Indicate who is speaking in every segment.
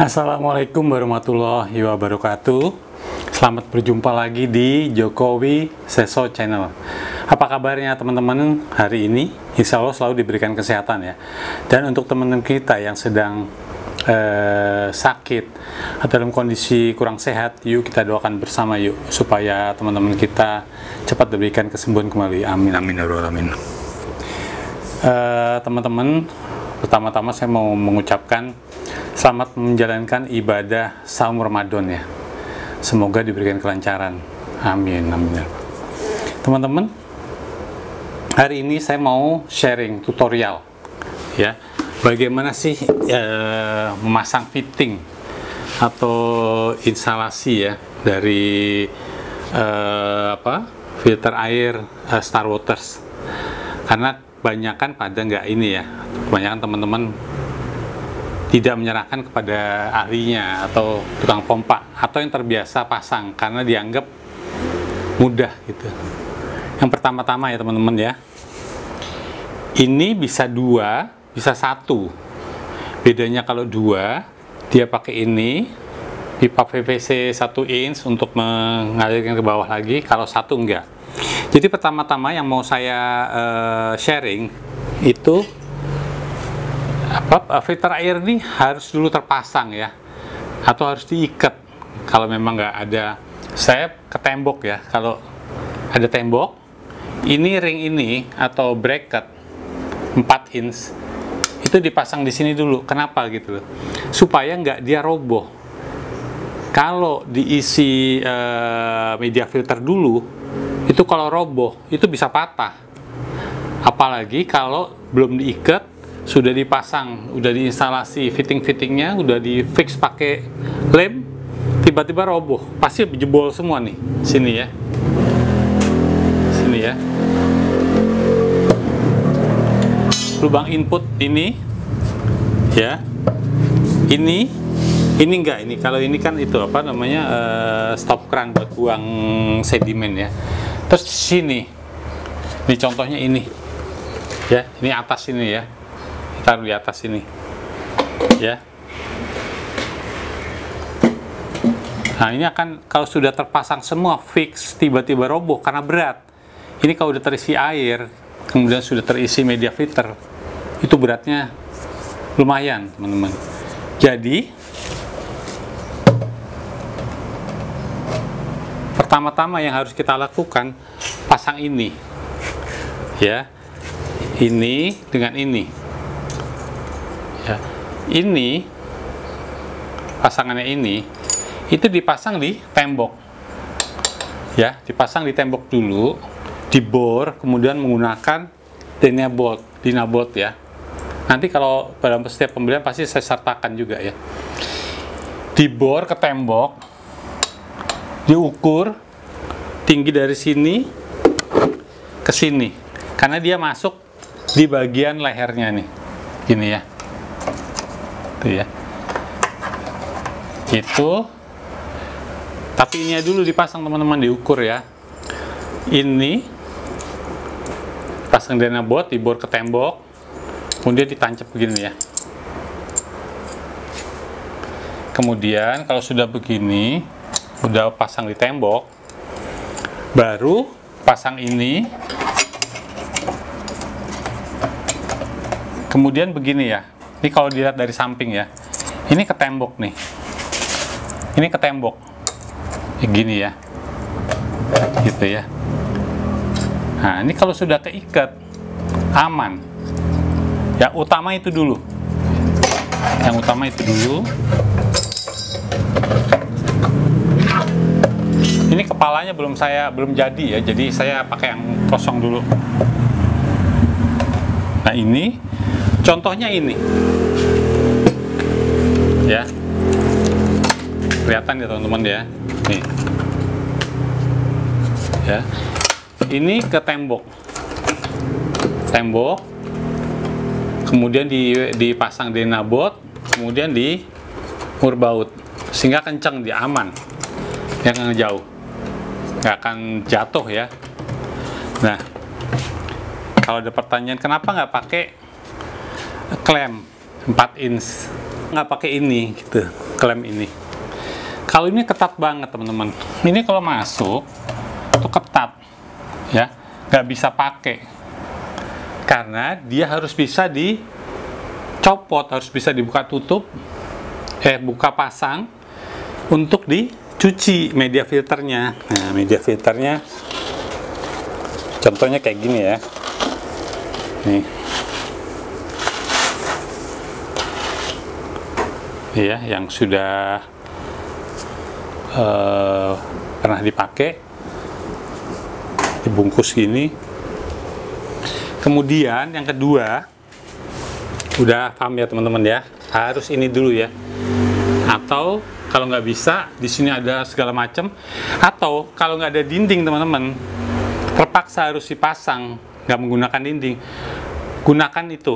Speaker 1: Assalamualaikum warahmatullahi wabarakatuh. Selamat berjumpa lagi di Jokowi Seso Channel. Apa kabarnya teman-teman hari ini? Insya Allah selalu diberikan kesehatan ya. Dan untuk teman-teman kita yang sedang sakit atau dalam kondisi kurang sehat, yuk kita doakan bersama yuk supaya teman-teman kita cepat diberikan kesembuhan kembali. Amin amin ya rabbal alamin. Teman-teman, pertama-tama saya mau mengucapkan selamat menjalankan ibadah saum Ramadan ya. Semoga diberikan kelancaran. Amin amin. Teman-teman, hari ini saya mau sharing tutorial ya. Bagaimana sih memasang fitting atau instalasi ya dari filter air Star Waters. Karena kebanyakan pada nggak ini ya. Kebanyakan teman-teman tidak menyerahkan kepada ahlinya atau tukang pompa atau yang terbiasa pasang karena dianggap mudah gitu. Yang pertama-tama ya teman-teman ya, ini bisa dua, bisa satu. Bedanya kalau dua, dia pakai ini pipa PVC 1 inch untuk mengalirkan ke bawah lagi, kalau satu enggak. Jadi pertama-tama yang mau saya sharing itu filter air ini harus dulu terpasang ya, atau harus diikat kalau memang nggak ada. Saya ke tembok ya, kalau ada tembok ini, ring ini atau bracket 4 inch itu dipasang di sini dulu. Kenapa gitu loh, supaya nggak dia roboh. Kalau diisi media filter dulu, itu kalau roboh itu bisa patah, apalagi kalau belum diikat, sudah dipasang, udah diinstalasi fitting-fittingnya, udah di fix pakai lem, tiba-tiba roboh, pasti jebol semua nih. Sini ya, sini ya. Lubang input ini, ya, ini enggak, ini kalau ini kan itu apa namanya stop keran buat buang sedimen ya. Terus sini, ini contohnya ini, ya, ini atas ini ya. Taruh di atas ini ya. Nah ini akan, kalau sudah terpasang semua fix, tiba-tiba roboh karena berat. Ini kalau udah terisi air, kemudian sudah terisi media filter, itu beratnya lumayan teman-teman. Jadi pertama-tama yang harus kita lakukan, pasang ini ya, ini dengan ini ya. Ini pasangannya ini itu dipasang di tembok ya, dipasang di tembok dulu, dibor, kemudian menggunakan dynabolt ya. Nanti kalau pada setiap pembelian pasti saya sertakan juga ya. Dibor ke tembok, diukur tinggi dari sini ke sini, karena dia masuk di bagian lehernya nih, gini ya. Itu ya, itu. Tapi ini dulu dipasang teman-teman, diukur ya. Ini pasang dynabolt, dibor ke tembok, kemudian ditancap begini ya. Kemudian kalau sudah begini, udah pasang di tembok, baru pasang ini. Kemudian begini ya. Ini kalau dilihat dari samping ya, ini ke tembok nih, ini ke tembok, gini ya, gitu ya. Nah ini kalau sudah keikat, aman. Yang utama itu dulu, yang utama itu dulu. Ini kepalanya belum jadi ya, jadi saya pakai yang kosong dulu. Nah ini contohnya ini ya, kelihatan ya teman-teman ya, nih ya. Ini ke tembok, kemudian dipasang dynabolt, kemudian di mur baut, sehingga kencang, dia aman, yang ngejauh, nggak akan jatuh ya. Nah kalau ada pertanyaan kenapa nggak pakai klem 4 inch, nggak pakai ini gitu. klem ini. Kalau ini ketat banget teman-teman. Ini kalau masuk itu ketat, ya, nggak bisa pakai. Karena dia harus bisa dicopot, harus bisa dibuka tutup, buka pasang untuk dicuci media filternya. Nah, media filternya contohnya kayak gini ya. Nih. Ya, yang sudah pernah dipakai, dibungkus gini. Kemudian yang kedua, udah paham ya teman-teman ya, harus ini dulu ya. Atau kalau nggak bisa, di sini ada segala macam. Atau kalau nggak ada dinding teman-teman, terpaksa harus dipasang, nggak menggunakan dinding, gunakan itu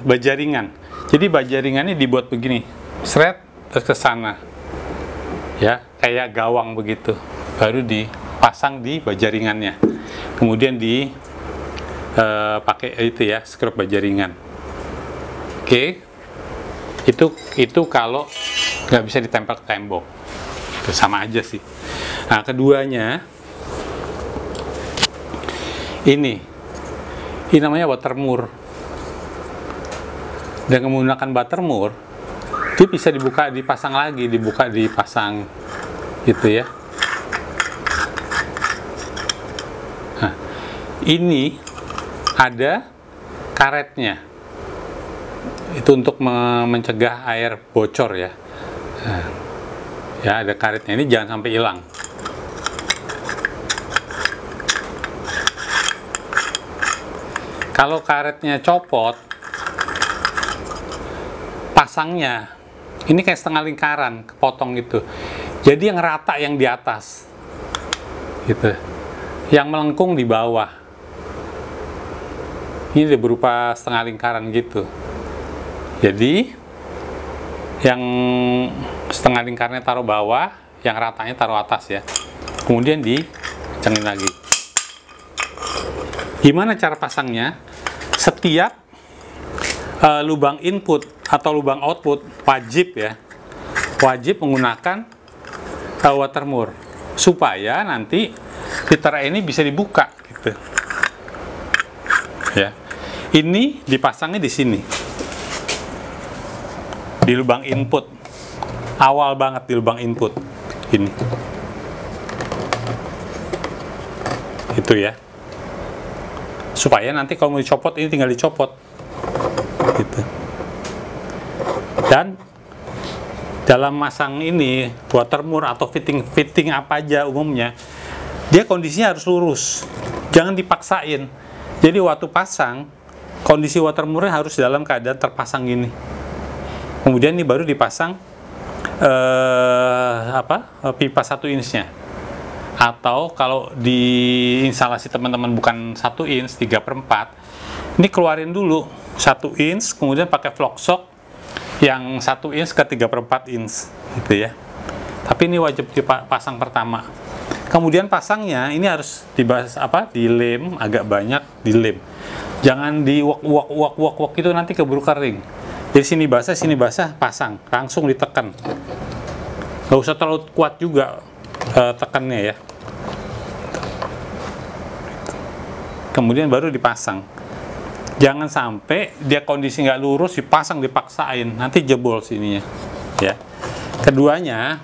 Speaker 1: baja ringan. Jadi baja ringannya dibuat begini, seret terus ke sana, ya, kayak gawang begitu, baru dipasang di baja ringannya. Kemudian pakai itu ya, skrup baja ringan. Oke, itu kalau nggak bisa ditempel ke tembok, itu sama aja sih. Nah, keduanya ini namanya watermur. Dan menggunakan buttermore, dia bisa dibuka, dipasang lagi, dibuka, dipasang, gitu ya. Nah, ini ada karetnya, itu untuk mencegah air bocor ya. Nah, ya, ada karetnya, ini jangan sampai hilang. Kalau karetnya copot, pasangnya ini kayak setengah lingkaran, kepotong gitu. Jadi yang rata yang di atas, gitu. Yang melengkung di bawah. Ini berupa setengah lingkaran gitu. Jadi yang setengah lingkarannya taruh bawah, yang ratanya taruh atas ya. Kemudian dikencengin lagi. Gimana cara pasangnya? Setiap lubang input atau lubang output wajib menggunakan watermore supaya nanti filter ini bisa dibuka gitu ya. Ini dipasangnya di sini, di lubang input, awal banget di lubang input ini, itu ya, supaya nanti kalau mau dicopot ini tinggal dicopot gitu. Dan dalam masang ini watermore atau fitting apa aja umumnya, dia kondisinya harus lurus, jangan dipaksain. Jadi waktu pasang, kondisi watermore harus dalam keadaan terpasang gini. Kemudian ini baru dipasang pipa 1 inch-nya. Atau kalau di instalasi teman-teman bukan 1 inch, 3/4, ini keluarin dulu 1 inch, kemudian pakai vlog sock yang 1 inch ke 3/4 inch gitu ya. Tapi ini wajib dipasang pertama. Kemudian pasangnya ini harus dilem agak banyak, dilem. Jangan diuak itu, nanti keburu kering. Jadi sini basah, pasang, langsung ditekan. Gak usah terlalu kuat juga tekannya ya. Kemudian baru dipasang. Jangan sampai dia kondisi nggak lurus dipasang dipaksain, nanti jebol sininya ya. Keduanya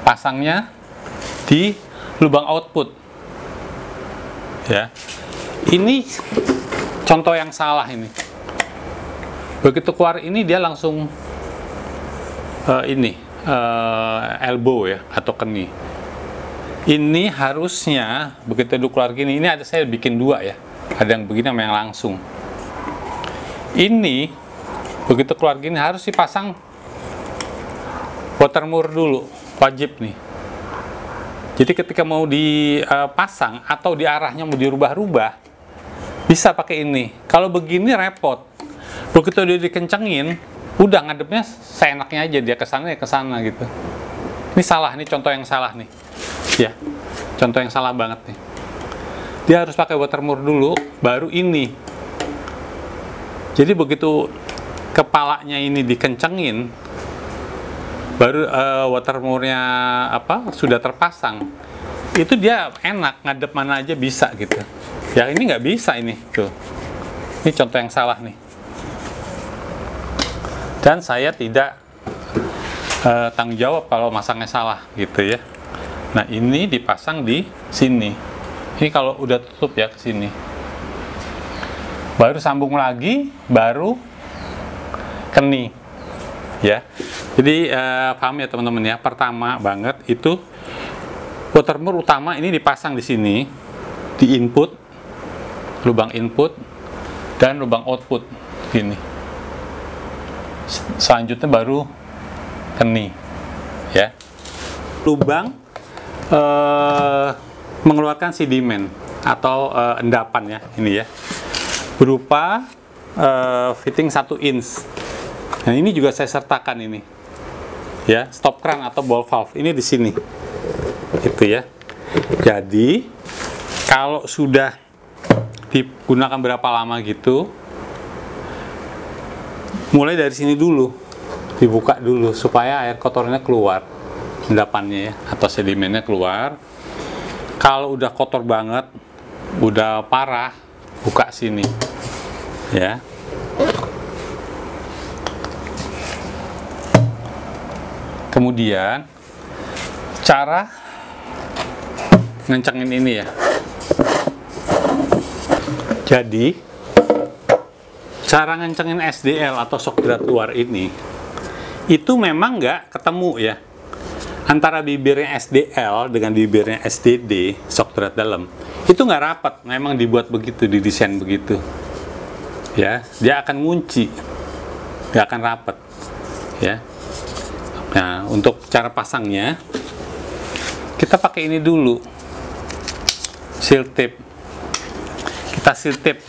Speaker 1: pasangnya di lubang output ya. Ini contoh yang salah ini. Begitu keluar ini dia langsung elbow ya atau keni. Ini harusnya begitu keluar gini, ini ada saya bikin 2 ya. Ada yang begini sama yang langsung. Ini begitu keluar gini harus dipasang watermore dulu, wajib nih. Jadi ketika mau dipasang atau di arahnya mau dirubah-rubah, bisa pakai ini. Kalau begini repot. Begitu dia dikencengin, udah ngadepnya seenaknya aja, dia ke sana ya ke sana gitu. Ini salah, ini contoh yang salah nih. Ya. Contoh yang salah banget nih. Dia harus pakai watermore dulu, baru ini. Jadi begitu kepalanya ini dikencengin, baru watermore-nya sudah terpasang, itu dia enak ngadep mana aja bisa gitu. Ya ini nggak bisa ini tuh. Ini contoh yang salah nih. Dan saya tidak tanggung jawab kalau masangnya salah gitu ya. Nah ini dipasang di sini. Ini kalau udah tutup ya ke sini. Baru sambung lagi, baru keni. Ya. Jadi paham ya teman-teman ya. Pertama banget itu watermore utama ini dipasang di sini, di input, lubang input dan lubang output gini. Selanjutnya baru keni. Ya. Lubang mengeluarkan sedimen atau endapan ya ini ya. Berupa fitting 1 inch. Nah ini juga saya sertakan ini, ya stop crank atau ball valve ini di sini, gitu ya. Jadi kalau sudah digunakan berapa lama gitu, mulai dari sini dulu, dibuka dulu supaya air kotornya keluar, endapannya ya atau sedimennya keluar. Kalau udah kotor banget, udah parah, buka sini, ya. Kemudian cara ngencengin ini ya. Jadi cara ngencengin SDL atau shock drat luar ini itu memang nggak ketemu ya antara bibirnya SDL dengan bibirnya SDD, shock drat dalam. Itu nggak rapat, memang dibuat begitu, didesain begitu. Ya, dia akan ngunci, nggak akan rapat. Ya. Nah, untuk cara pasangnya, kita pakai ini dulu, seal tape. Kita seal tape,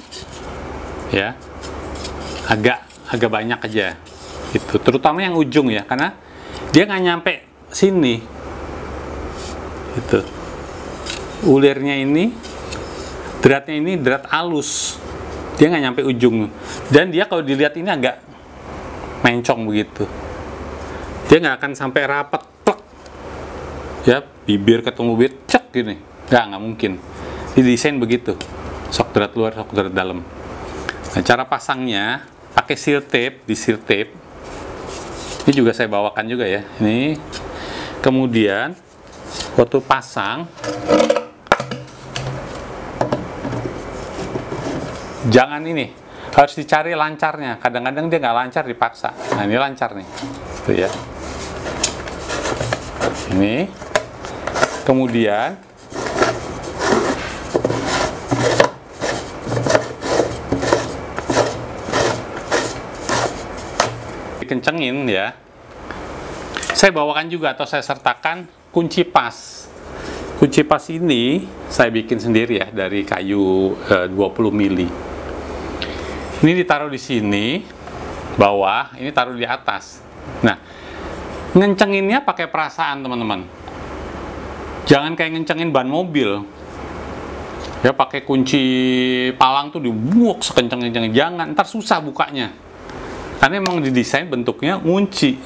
Speaker 1: ya, agak banyak aja, itu. Terutama yang ujung ya, karena dia nggak nyampe sini, itu. Ulirnya ini, dratnya ini drat halus, dia nggak nyampe ujung. Dan dia kalau dilihat ini agak mencong begitu. Dia nggak akan sampai rapat, plek, ya bibir ketemu bibir, cek gini, nggak mungkin. Didesain begitu, shock drat luar, shock drat dalam. Nah, cara pasangnya pakai seal tape, di seal tape. Ini juga saya bawakan juga ya. Ini, kemudian waktu pasang, jangan ini, harus dicari lancarnya. Kadang-kadang dia nggak lancar, dipaksa. Nah ini lancar nih, tuh ya. Ini, kemudian dikencengin ya. Saya bawakan juga atau saya sertakan kunci pas. Kunci pas ini saya bikin sendiri ya dari kayu 20 mili. Ini ditaruh di sini bawah, ini taruh di atas. Nah, ngencenginnya pakai perasaan teman-teman. Jangan kayak ngencengin ban mobil. Ya pakai kunci palang tuh dibuak sekenceng-kencengnya. Jangan, ntar susah bukanya. Karena emang didesain bentuknya ngunci.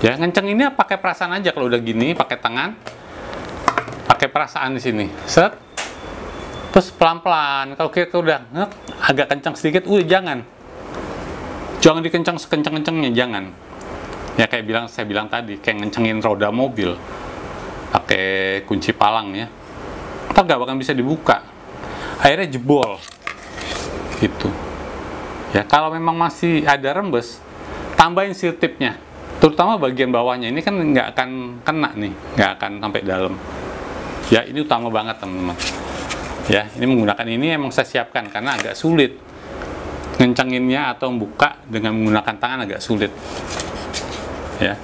Speaker 1: Ya ngencenginnya pakai perasaan aja. Kalau udah gini pakai tangan, pakai perasaan di sini. Set. Terus pelan-pelan. Kalau kira udah agak kencang sedikit, jangan. Jangan dikencang sekencang-kencangnya, jangan. Ya kayak saya bilang tadi, kayak ngencengin roda mobil pakai kunci palang ya, ntar gak bakal bisa dibuka, akhirnya jebol gitu ya. Kalau memang masih ada rembes, tambahin seal tape-nya, terutama bagian bawahnya. Ini kan nggak akan kena nih, nggak akan sampai dalam ya. Ini utama banget teman-teman ya. Ini menggunakan ini emang saya siapkan karena agak sulit ngencenginnya atau membuka dengan menggunakan tangan, agak sulit ya.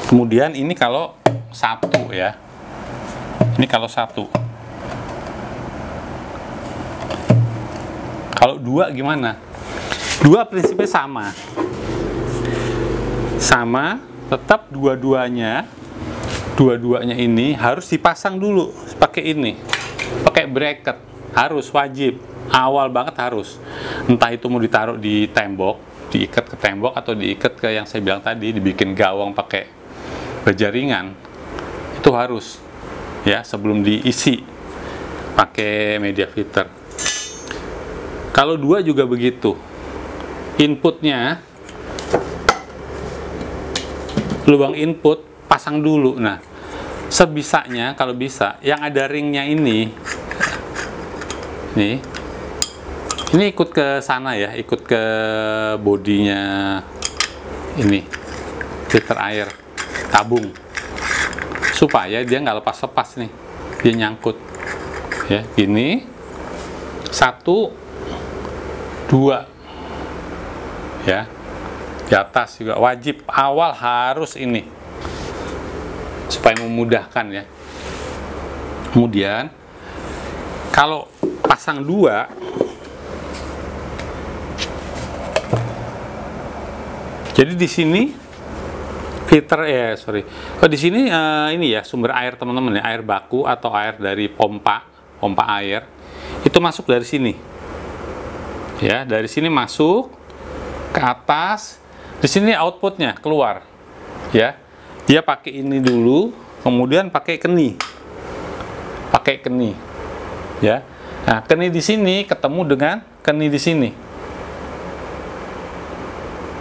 Speaker 1: Kemudian ini kalau satu ya, ini kalau satu. Kalau dua gimana? Dua prinsipnya sama, tetap dua-duanya ini harus dipasang dulu pakai ini, pakai bracket, harus wajib Awal banget harus. Entah itu mau ditaruh di tembok, diikat ke tembok, atau diikat ke yang saya bilang tadi, dibikin gawang pakai berjaringan. Itu harus ya sebelum diisi pakai media filter. Kalau 2 juga begitu. Inputnya, lubang input pasang dulu. Nah, sebisanya kalau bisa yang ada ringnya ini nih, ini ikut ke sana ya, ikut ke bodinya ini filter air tabung, supaya dia nggak lepas-lepas nih, dia nyangkut ya. Gini 1, 2 ya, di atas juga wajib awal harus ini supaya memudahkan ya. Kemudian kalau pasang 2, jadi di sini filter di sini ini ya sumber air teman-teman ya, air baku atau air dari pompa air itu masuk dari sini ya, dari sini masuk ke atas, di sini outputnya keluar ya. Dia pakai ini dulu, kemudian pakai keni ya. Nah, keni di sini ketemu dengan keni di sini,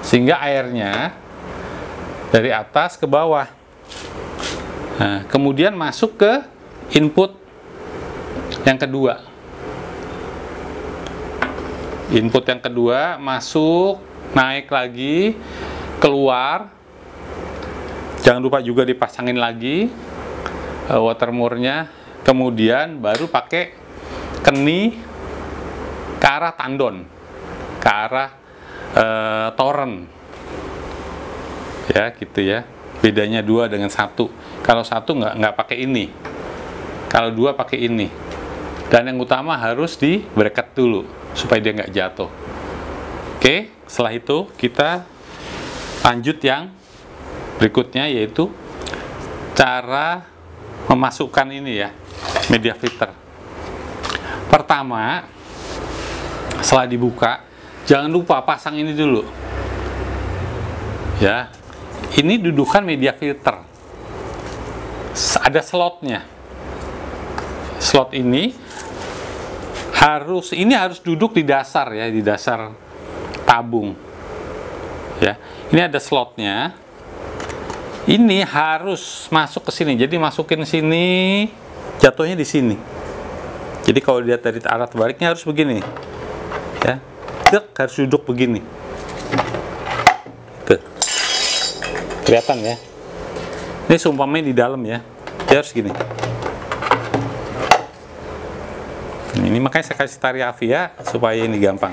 Speaker 1: sehingga airnya dari atas ke bawah. Nah, kemudian masuk ke input yang kedua. Input yang kedua masuk, naik lagi, keluar. Jangan lupa juga dipasangin lagi watermore-nya. Kemudian baru pakai keni ke arah tandon, ke arah toren ya, gitu ya. Bedanya 2 dengan 1. Kalau 1 nggak pakai ini, kalau 2 pakai ini. Dan yang utama harus di bracket dulu supaya dia nggak jatuh. Oke, setelah itu kita lanjut yang berikutnya, yaitu cara memasukkan ini ya, media filter. Pertama, setelah dibuka, jangan lupa pasang ini dulu ya. Ini dudukan media filter, ada slotnya. Slot ini harus duduk di dasar ya, di dasar tabung ya. Ini ada slotnya. Ini harus masuk ke sini. Jadi masukin sini, jatuhnya di sini. Jadi kalau dilihat dari arah terbaliknya harus begini. Ya. Harus duduk begini. Tuh. Kelihatan ya. Ini seumpamanya di dalam ya. Dia harus gini. Ini makanya saya kasih tali avia supaya ini gampang.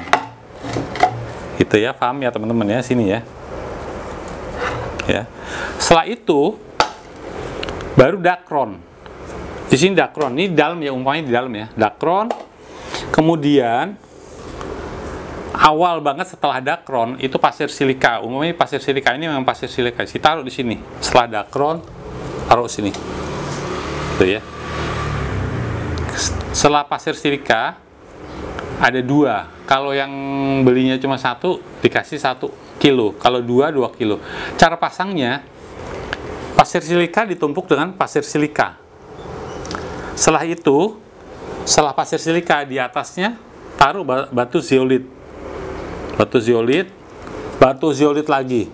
Speaker 1: Gitu ya, paham ya teman-teman ya, sini ya. Ya. Setelah itu baru dakron. Di sini dakron, ini di dalam ya, umpamanya di dalam ya, dakron. Kemudian awal banget setelah dakron itu pasir silika. Umumnya pasir silika ini memang pasir silika. Taruh di sini. Setelah dakron taruh sini. Tuh ya. Setelah pasir silika ada 2. Kalau yang belinya cuma 1 dikasih 1 kilo. Kalau 2 kilo. Cara pasangnya, pasir silika ditumpuk dengan pasir silika. Setelah itu, setelah pasir silika, di atasnya taruh batu zeolit. Batu zeolit lagi.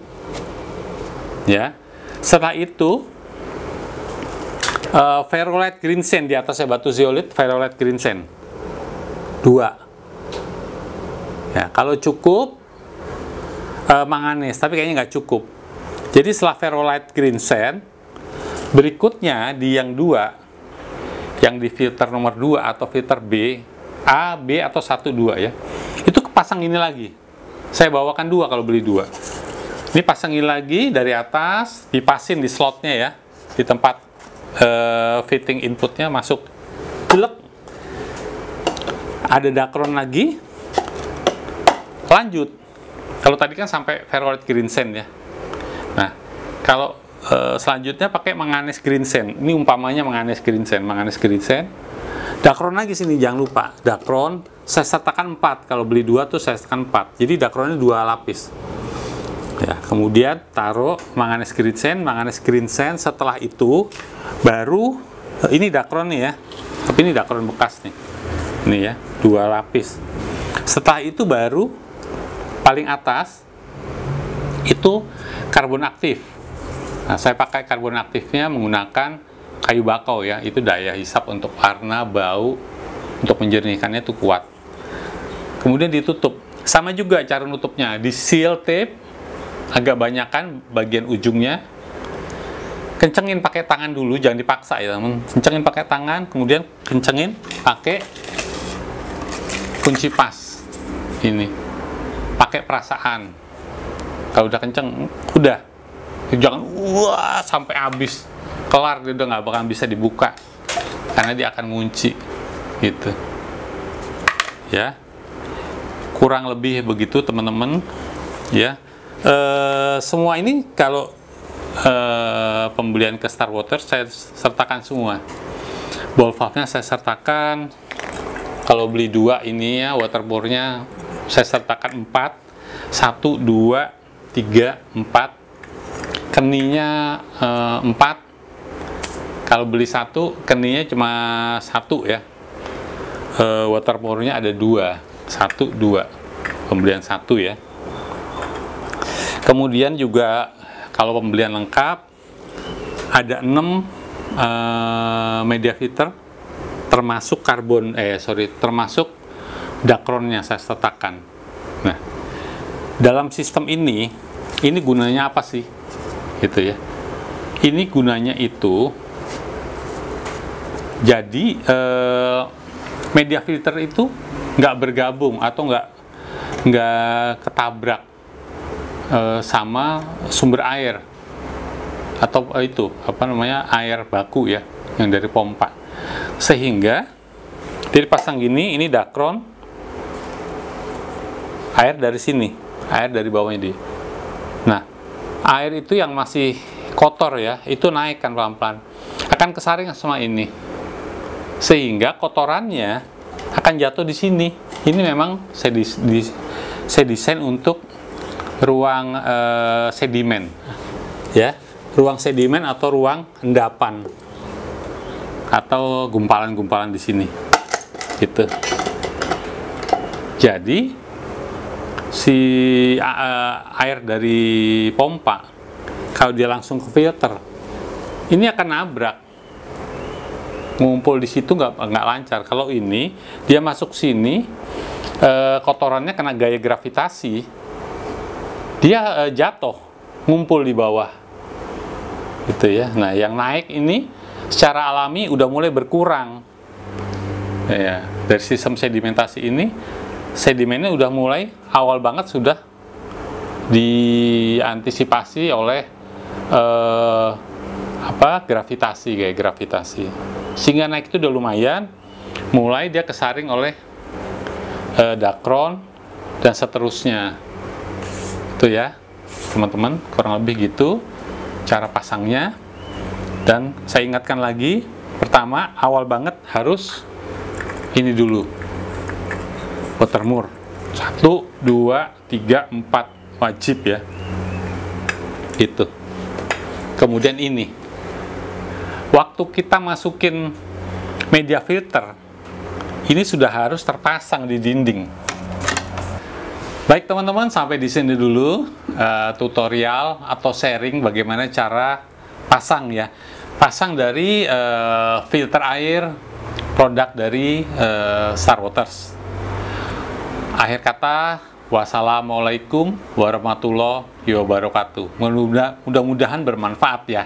Speaker 1: Ya. Setelah itu ferrolite green sand di atasnya, batu zeolit, ferrolite green sand 2. Ya, kalau cukup manganes, tapi kayaknya nggak cukup. Jadi setelah ferrolite green sand, berikutnya di yang 2, yang di filter nomor 2 atau filter B, A, B atau 1, 2 ya, itu kepasang ini lagi. Saya bawakan 2 kalau beli 2. Ini pasangin lagi dari atas, dipasin di slotnya ya, di tempat fitting inputnya masuk. Jelek. Ada dakron lagi. Lanjut. Kalau tadi kan sampai ferrolite green sand ya. Nah, kalau selanjutnya pakai manganes green sand. Ini umpamanya manganes green sand. Dakron lagi sini, jangan lupa. Dakron saya sertakan 4. Kalau beli 2 tuh saya sertakan 4. Jadi dakronnya 2 lapis. Ya, kemudian taruh manganes ginseng. Setelah itu baru ini dakron nih ya. Tapi ini dakron bekas nih. Ini ya, 2 lapis. Setelah itu baru paling atas itu karbon aktif. Nah, saya pakai karbon aktifnya menggunakan kayu bakau ya. Itu daya hisap untuk warna, bau, untuk menjernihkannya itu kuat. Kemudian ditutup. Sama juga cara nutupnya, di seal tape agak banyakan bagian ujungnya. Kencengin pakai tangan dulu, jangan dipaksa ya teman. Kencengin pakai tangan, kemudian kencengin pakai kunci pas. Ini pakai perasaan. Kalau udah kenceng, udah. Jangan wah sampai habis. Kelar dia udah nggak bakal bisa dibuka. Karena dia akan ngunci. Gitu. Ya. Kurang lebih begitu teman-teman. Ya. Semua ini kalau pembelian ke Star Water saya sertakan semua. Ball valve-nya saya sertakan. Kalau beli 2 ini ya waterboardnya saya sertakan 4. 1, 2, 3, 4. Keninya 4. Kalau beli 1, keninya cuma 1 ya. Waterboardnya ada 2. 1, 2. Pembelian 1 ya. Kemudian juga kalau pembelian lengkap ada 6 media filter termasuk termasuk dakronnya saya sertakan. Nah, dalam sistem ini gunanya apa sih? Gitu ya. Ini gunanya itu jadi media filter itu nggak bergabung atau nggak ketabrak sama sumber air atau air baku ya yang dari pompa, sehingga dia dipasang gini. Ini dakron, air dari sini, air dari bawahnya dia. Nah, air itu yang masih kotor ya, itu naik kan pelan-pelan akan kesaring sama ini, sehingga kotorannya akan jatuh di sini. Ini memang saya desain untuk ruang sedimen ya, ruang sedimen atau ruang endapan atau gumpalan-gumpalan di sini gitu. Jadi si air dari pompa kalau dia langsung ke filter ini akan nabrak, ngumpul di situ nggak lancar. Kalau ini dia masuk sini, kotorannya kena gaya gravitasi, dia jatuh, ngumpul di bawah, gitu ya. Nah, yang naik ini secara alami udah mulai berkurang, ya. Dari sistem sedimentasi ini, sedimennya udah mulai awal banget sudah diantisipasi oleh gravitasi, kayak gravitasi, sehingga naik itu udah lumayan. Mulai dia kesaring oleh dakron dan seterusnya. Itu ya teman-teman, kurang lebih gitu cara pasangnya. Dan saya ingatkan lagi, pertama awal banget harus ini dulu, watermur 1, 2, 3, 4 wajib ya itu. Kemudian ini waktu kita masukin media filter ini sudah harus terpasang di dinding. Baik teman-teman, sampai di sini dulu tutorial atau sharing bagaimana cara pasang ya. Pasang dari filter air produk dari Star Waters. Akhir kata, wassalamualaikum warahmatullahi wabarakatuh. Mudah-mudahan bermanfaat ya.